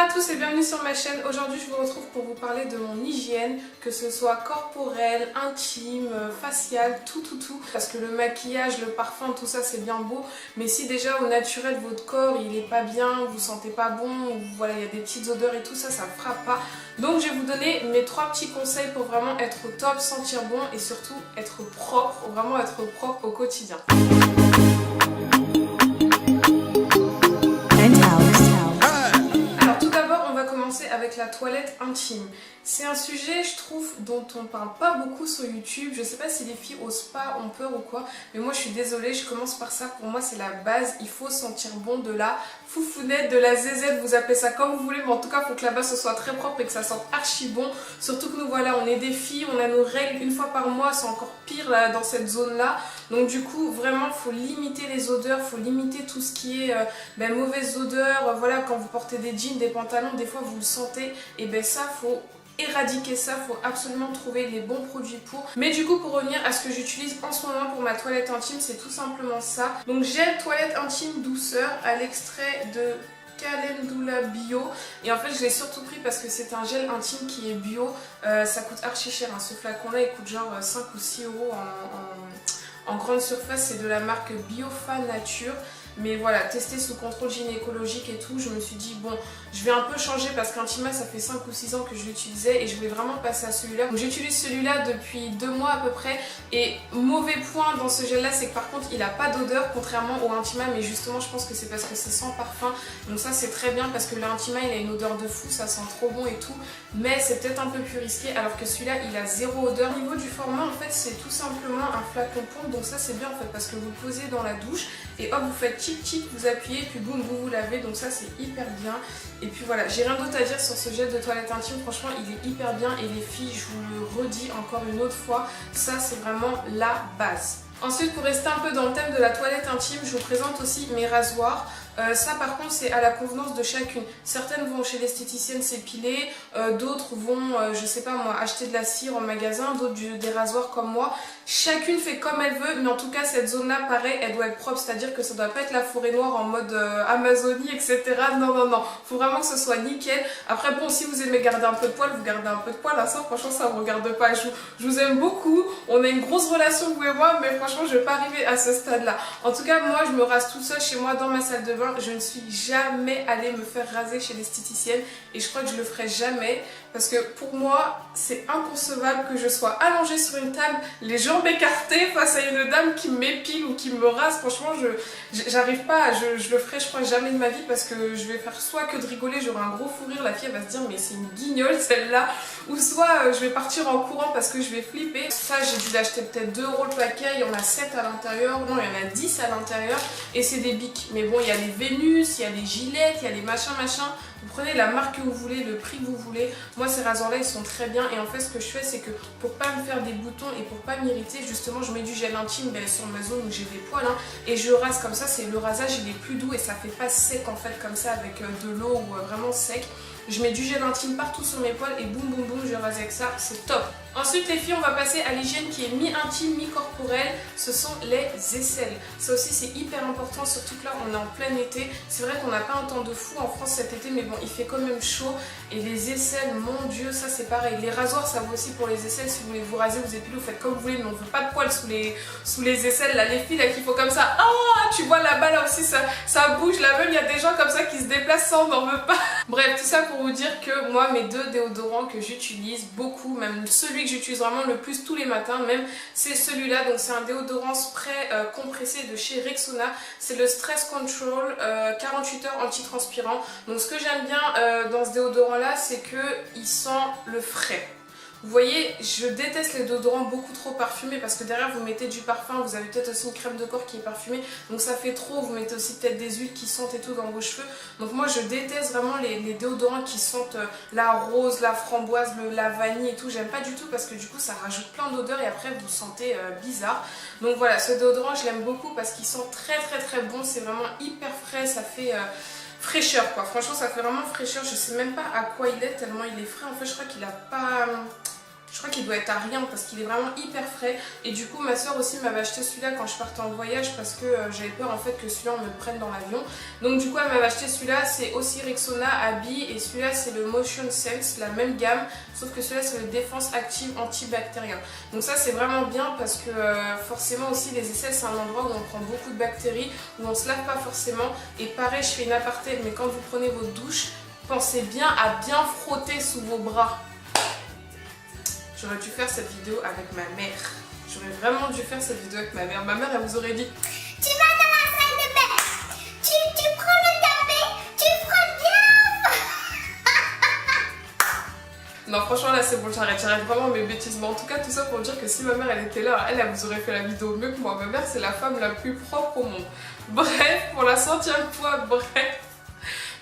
à tous et bienvenue sur ma chaîne. Aujourd'hui je vous retrouve pour vous parler de mon hygiène, que ce soit corporelle, intime, faciale, tout. Parce que le maquillage, le parfum, tout ça c'est bien beau, mais si déjà au naturel votre corps il est pas bien, vous sentez pas bon, ou voilà il y a des petites odeurs et tout ça, ça ne fera pas. Donc je vais vous donner mes 3 petits conseils pour vraiment être au top, sentir bon et surtout être propre, vraiment être propre au quotidien. Avec la toilette intime. C'est un sujet, je trouve, dont on parle pas beaucoup sur YouTube. Je sais pas si les filles osent pas, ont peur ou quoi, mais moi je suis désolée, je commence par ça. Pour moi c'est la base, il faut sentir bon, de la foufounette, de la zézette, vous appelez ça comme vous voulez, mais en tout cas il faut que la base ce soit très propre et que ça sente archi bon. Surtout que nous voilà, on est des filles, on a nos règles une fois par mois, c'est encore pire là, dans cette zone là. Donc du coup vraiment faut limiter les odeurs, faut limiter tout ce qui est mauvaises odeurs. Voilà, quand vous portez des jeans, des pantalons, des fois vous le sentez, et ben ça faut éradiquer ça, faut absolument trouver les bons produits pour. Mais du coup pour revenir à ce que j'utilise en ce moment pour ma toilette intime, c'est tout simplement ça. Donc gel toilette intime douceur à l'extrait de Calendula Bio, et en fait je l'ai surtout pris parce que c'est un gel intime qui est bio. Ça coûte archi cher hein. Ce flacon là il coûte genre 5 ou 6 euros en grande surface, c'est de la marque Biofa Nature. Mais voilà, testé sous contrôle gynécologique et tout, je me suis dit bon, je vais un peu changer parce qu'Intima ça fait 5 ou 6 ans que je l'utilisais et je voulais vraiment passer à celui-là. Donc j'utilise celui-là depuis 2 mois à peu près, et mauvais point dans ce gel là, c'est que par contre il a pas d'odeur contrairement au Intima, mais justement je pense que c'est parce que c'est sans parfum. Donc ça c'est très bien parce que l'Intima il a une odeur de fou, ça sent trop bon et tout, mais c'est peut-être un peu plus risqué, alors que celui-là il a zéro odeur. Au niveau du format en fait c'est tout simplement un flacon pompe, donc ça c'est bien en fait parce que vous le posez dans la douche et hop vous faites tic, vous appuyez, puis boum, vous lavez, donc ça c'est hyper bien. Et puis voilà, j'ai rien d'autre à dire sur ce gel de toilette intime, franchement il est hyper bien, et les filles, je vous le redis encore une autre fois, ça c'est vraiment la base. Ensuite, pour rester un peu dans le thème de la toilette intime, je vous présente aussi mes rasoirs. Ça par contre c'est à la convenance de chacune. Certaines vont chez l'esthéticienne s'épiler, d'autres vont, je sais pas moi, acheter de la cire en magasin, d'autres des rasoirs comme moi. Chacune fait comme elle veut, mais en tout cas cette zone là pareil, elle doit être propre, c'est-à-dire que ça doit pas être la forêt noire en mode Amazonie etc. Non, faut vraiment que ce soit nickel. Après bon, si vous aimez garder un peu de poil, vous gardez un peu de poil, hein, ça franchement ça me regarde pas. Je vous aime beaucoup, on a une grosse relation vous et moi, mais franchement je vais pas arriver à ce stade là. En tout cas moi je me rase toute seule chez moi dans ma salle de bain. Je ne suis jamais allée me faire raser chez l'esthéticienne et je crois que je le ferai jamais, parce que pour moi c'est inconcevable que je sois allongée sur une table, les jambes écartées face à une dame qui m'épile ou qui me rase. Franchement j'arrive pas, je le ferai je crois jamais de ma vie, parce que je vais faire soit que de rigoler, j'aurai un gros fou rire, la fille elle va se dire mais c'est une guignole celle-là, ou soit je vais partir en courant parce que je vais flipper. Ça j'ai dû l'acheter peut-être 2 euros le paquet, il y en a 7 à l'intérieur, non il y en a 10 à l'intérieur, et c'est des bics. Mais bon il y a les Vénus, il y a les Gillette, il y a les machins. Vous prenez la marque que vous voulez, le prix que vous voulez. Moi ces rasoirs là ils sont très bien, et en fait ce que je fais c'est que pour pas me faire des boutons et pour pas m'irriter, justement je mets du gel intime sur ma zone où j'ai des poils hein, et je rase comme ça. C'est le rasage il est plus doux et ça fait pas sec en fait comme ça avec de l'eau ou vraiment sec. Je mets du gel intime partout sur mes poils et boum je rase avec ça, c'est top. Ensuite les filles, on va passer à l'hygiène qui est mi-intime, mi-corporelle, ce sont les aisselles. Ça aussi c'est hyper important, surtout que là on est en plein été. C'est vrai qu'on n'a pas un temps de fou en France cet été, mais bon il fait quand même chaud, et les aisselles, mon dieu, ça c'est pareil. Les rasoirs ça vaut aussi pour les aisselles, si vous voulez vous raser, vous épilez, vous faites comme vous voulez, mais on ne veut pas de poils sous les aisselles. Là les filles là qui font comme ça, ah tu vois là-bas là aussi ça bouge, là même il y a des gens comme ça qui se déplacent, ça on n'en veut pas. Bref, tout ça pour vous dire que moi mes 2 déodorants que j'utilise beaucoup, même celui que j'utilise vraiment le plus tous les matins même, c'est celui-là. Donc c'est un déodorant spray compressé de chez Rexona, c'est le Stress Control 48 heures anti-transpirant. Donc ce que j'aime bien dans ce déodorant là, c'est que il sent le frais. Vous voyez, je déteste les déodorants beaucoup trop parfumés, parce que derrière vous mettez du parfum, vous avez peut-être aussi une crème de corps qui est parfumée, donc ça fait trop, vous mettez aussi peut-être des huiles qui sentent et tout dans vos cheveux. Donc moi je déteste vraiment les déodorants qui sentent la rose, la framboise, la vanille et tout, j'aime pas du tout, parce que du coup ça rajoute plein d'odeurs et après vous sentez bizarre. Donc voilà, ce déodorant je l'aime beaucoup parce qu'il sent très bon, c'est vraiment hyper frais, ça fait... fraîcheur quoi, franchement ça fait vraiment fraîcheur. Je sais même pas à quoi il est tellement il est frais, en fait je crois qu'il a pas... Je crois qu'il doit être à rien parce qu'il est vraiment hyper frais. Et du coup ma soeur aussi m'avait acheté celui-là quand je partais en voyage parce que j'avais peur en fait que celui-là on me le prenne dans l'avion. Donc du coup elle m'avait acheté celui-là, c'est aussi Rexona Abby et celui-là c'est le Motion Sense, la même gamme, sauf que celui-là c'est le Défense Active Antibactérien. Donc ça c'est vraiment bien parce que forcément aussi les aisselles c'est un endroit où on prend beaucoup de bactéries, où on se lave pas forcément. Et pareil, je fais une aparté, mais quand vous prenez votre douche, pensez bien à bien frotter sous vos bras. J'aurais dû faire cette vidéo avec ma mère. J'aurais vraiment dû faire cette vidéo avec ma mère. Ma mère, elle vous aurait dit: tu vas dans la salle de bain, tu prends le tapis, tu frottes bien. Non, franchement, là c'est bon, j'arrête vraiment mes bêtises. Mais en tout cas, tout ça pour dire que si ma mère elle était là, elle vous aurait fait la vidéo mieux que moi. Ma mère, c'est la femme la plus propre au monde. Bref, pour la 100e fois, bref.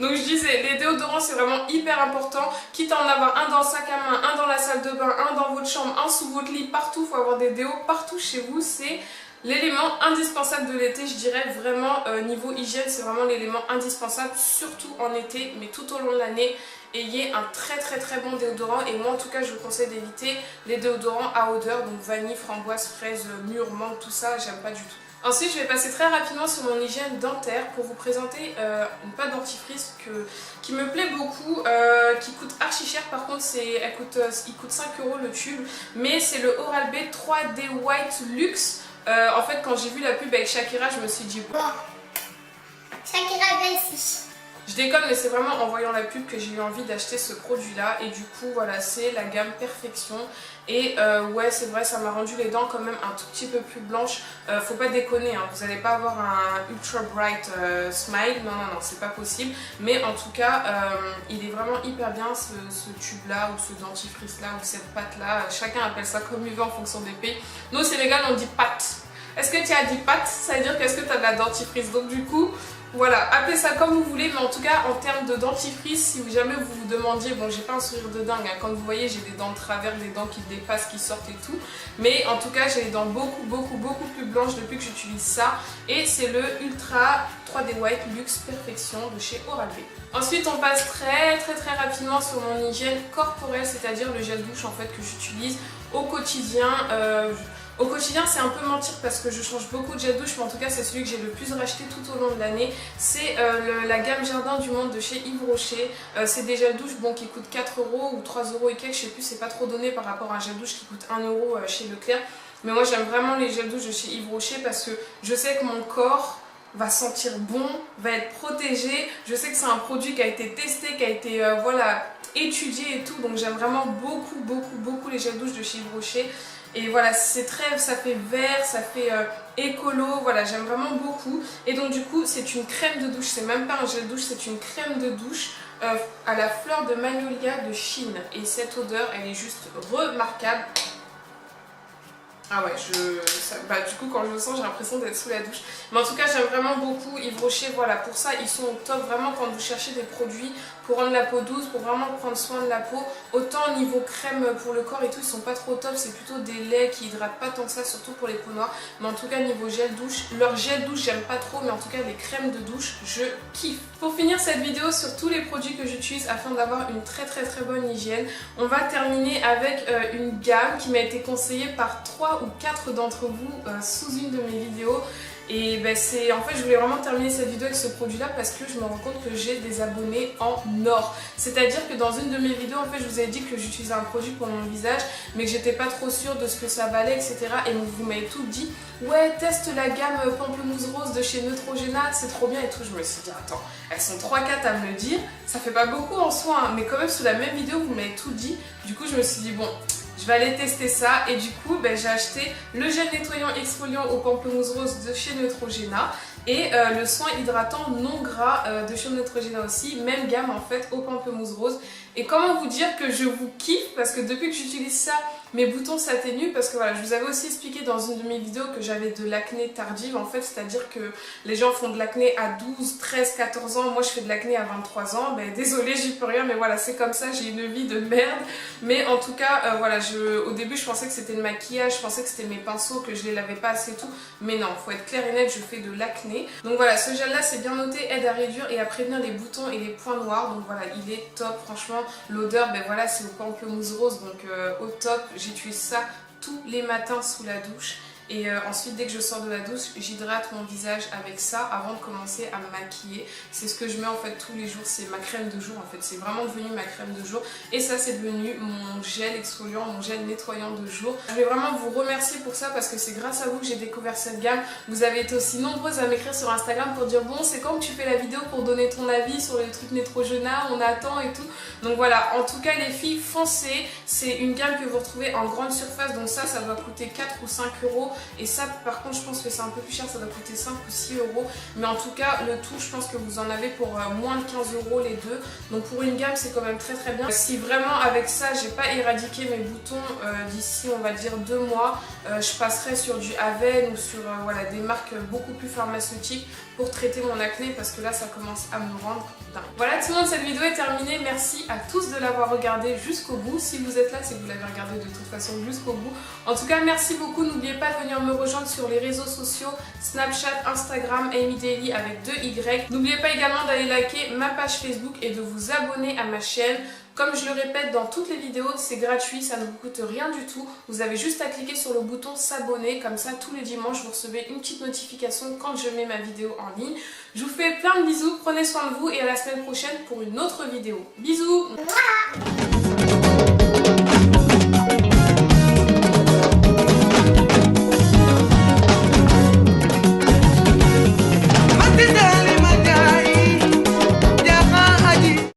Donc je disais, les déodorants c'est vraiment hyper important, quitte à en avoir un dans le sac à main, un dans la salle de bain, un dans votre chambre, un sous votre lit, partout, il faut avoir des déos partout chez vous, c'est l'élément indispensable de l'été, je dirais vraiment niveau hygiène, c'est vraiment l'élément indispensable, surtout en été, mais tout au long de l'année. Ayez un très bon déodorant et moi en tout cas je vous conseille d'éviter les déodorants à odeur, donc vanille, framboise, fraise, mûre, menthe, tout ça, j'aime pas du tout. Ensuite, je vais passer très rapidement sur mon hygiène dentaire pour vous présenter une pâte dentifrice qui me plaît beaucoup, qui coûte archi cher. Par contre, il coûte 5 € le tube, mais c'est le Oral-B 3D White Luxe. En fait, quand j'ai vu la pub avec Shakira, je me suis dit bon, Shakira vient ici. Je déconne, mais c'est vraiment en voyant la pub que j'ai eu envie d'acheter ce produit là et du coup voilà, c'est la gamme Perfection et ouais c'est vrai, ça m'a rendu les dents quand même un tout petit peu plus blanches. Faut pas déconner, hein, vous n'allez pas avoir un ultra bright smile, non c'est pas possible, mais en tout cas il est vraiment hyper bien ce tube là ou ce dentifrice là ou cette pâte là, chacun appelle ça comme il veut en fonction des pays. Nous au Sénégal on dit pâte. Est-ce que tu as dit pâte? Ça veut dire qu'est-ce que tu as de la dentifrice, donc du coup voilà, appelez ça comme vous voulez, mais en tout cas en termes de dentifrice, si jamais vous vous demandiez, bon j'ai pas un sourire de dingue, hein, quand vous voyez j'ai des dents de travers, des dents qui dépassent, qui sortent et tout, mais en tout cas j'ai les dents beaucoup plus blanches depuis que j'utilise ça, et c'est le Ultra 3D White Luxe Perfection de chez Oral-B. Ensuite on passe très rapidement sur mon hygiène corporelle, c'est-à-dire le gel douche en fait que j'utilise au quotidien. Au quotidien, c'est un peu mentir parce que je change beaucoup de gel douche, mais en tout cas, c'est celui que j'ai le plus racheté tout au long de l'année. C'est la gamme Jardin du Monde de chez Yves Rocher. C'est des gels douche bon, qui coûtent 4 € ou 3 € et quelques, je sais plus, c'est pas trop donné par rapport à un gel douche qui coûte 1 € chez Leclerc. Mais moi, j'aime vraiment les gels douche de chez Yves Rocher parce que je sais que mon corps va sentir bon, va être protégé. Je sais que c'est un produit qui a été testé, qui a été voilà, étudié et tout. Donc, j'aime vraiment beaucoup les gels douche de chez Yves Rocher. Et voilà, c'est très, ça fait vert, ça fait écolo, voilà, j'aime vraiment beaucoup. Et donc du coup, c'est une crème de douche, c'est même pas un gel douche, c'est une crème de douche à la fleur de magnolia de Chine. Et cette odeur, elle est juste remarquable. Ah ouais, du coup quand je le sens j'ai l'impression d'être sous la douche. Mais en tout cas j'aime vraiment beaucoup Yves Rocher, voilà, pour ça ils sont au top vraiment quand vous cherchez des produits pour rendre la peau douce, pour vraiment prendre soin de la peau. Autant au niveau crème pour le corps et tout, ils sont pas trop top, c'est plutôt des laits qui hydratent pas tant que ça, surtout pour les peaux noires. Mais en tout cas niveau gel douche, leur gel douche j'aime pas trop, mais en tout cas les crèmes de douche je kiffe. Pour finir cette vidéo sur tous les produits que j'utilise afin d'avoir une très bonne hygiène, on va terminer avec une gamme qui m'a été conseillée par 3 ou 4 d'entre vous sous une de mes vidéos. Et ben en fait je voulais vraiment terminer cette vidéo avec ce produit là parce que je me rends compte que j'ai des abonnés en or. C'est à dire que dans une de mes vidéos en fait je vous ai dit que j'utilisais un produit pour mon visage mais que j'étais pas trop sûre de ce que ça valait, etc. Et vous m'avez tout dit, ouais teste la gamme pamplemousse rose de chez Neutrogena, c'est trop bien et tout. Je me suis dit attends, elles sont 3-4 à me le dire, ça fait pas beaucoup en soi hein, mais quand même sous la même vidéo vous m'avez tout dit. Du coup je me suis dit bon, je vais aller tester ça et du coup j'ai acheté le gel nettoyant exfoliant au pamplemousse rose de chez Neutrogena et le soin hydratant non gras de chez Neutrogena aussi, même gamme en fait au pamplemousse rose. Et comment vous dire que je vous kiffe parce que depuis que j'utilise ça, mes boutons s'atténuent parce que voilà, je vous avais aussi expliqué dans une de mes vidéos que j'avais de l'acné tardive en fait, c'est-à-dire que les gens font de l'acné à 12, 13, 14 ans, moi je fais de l'acné à 23 ans, désolée j'y peux rien mais voilà c'est comme ça, j'ai une vie de merde. Mais en tout cas voilà, au début je pensais que c'était le maquillage, je pensais que c'était mes pinceaux, que je les lavais pas assez et tout, mais non, faut être clair et net, je fais de l'acné. Donc voilà, ce gel là c'est bien noté, aide à réduire et à prévenir les boutons et les points noirs, donc voilà il est top franchement. L'odeur voilà c'est au pamplemousse rose donc au top, j'utilise ça tous les matins sous la douche. Et ensuite dès que je sors de la douche, j'hydrate mon visage avec ça avant de commencer à me maquiller. C'est ce que je mets en fait tous les jours, c'est ma crème de jour en fait, c'est vraiment devenu ma crème de jour. Et ça c'est devenu mon gel exfoliant, mon gel nettoyant de jour. Je vais vraiment vous remercier pour ça parce que c'est grâce à vous que j'ai découvert cette gamme. Vous avez été aussi nombreuses à m'écrire sur Instagram pour dire bon c'est quand que tu fais la vidéo pour donner ton avis sur les trucs Neutrogena, on attend et tout. Donc voilà, en tout cas les filles, foncez, c'est une gamme que vous retrouvez en grande surface, donc ça doit coûter 4 ou 5 euros. Et ça par contre je pense que c'est un peu plus cher, ça doit coûter 5 ou 6 euros. Mais en tout cas le tout je pense que vous en avez pour moins de 15 euros les deux. Donc pour une gamme c'est quand même très très bien. Si vraiment avec ça j'ai pas éradiqué mes boutons d'ici on va dire 2 mois, je passerai sur du Aven ou sur voilà, des marques beaucoup plus pharmaceutiques pour traiter mon acné parce que là ça commence à me rendre dingue. Voilà tout le monde, cette vidéo est terminée. Merci à tous de l'avoir regardée jusqu'au bout. Si vous êtes là c'est que vous l'avez regardée de toute façon jusqu'au bout. En tout cas merci beaucoup, n'oubliez pas de venir me rejoindre sur les réseaux sociaux Snapchat, Instagram, Amy Daily avec 2 Y. N'oubliez pas également d'aller liker ma page Facebook et de vous abonner à ma chaîne. Comme je le répète dans toutes les vidéos, c'est gratuit, ça ne vous coûte rien du tout. Vous avez juste à cliquer sur le bouton s'abonner, comme ça tous les dimanches vous recevez une petite notification quand je mets ma vidéo en ligne. Je vous fais plein de bisous, prenez soin de vous et à la semaine prochaine pour une autre vidéo. Bisous!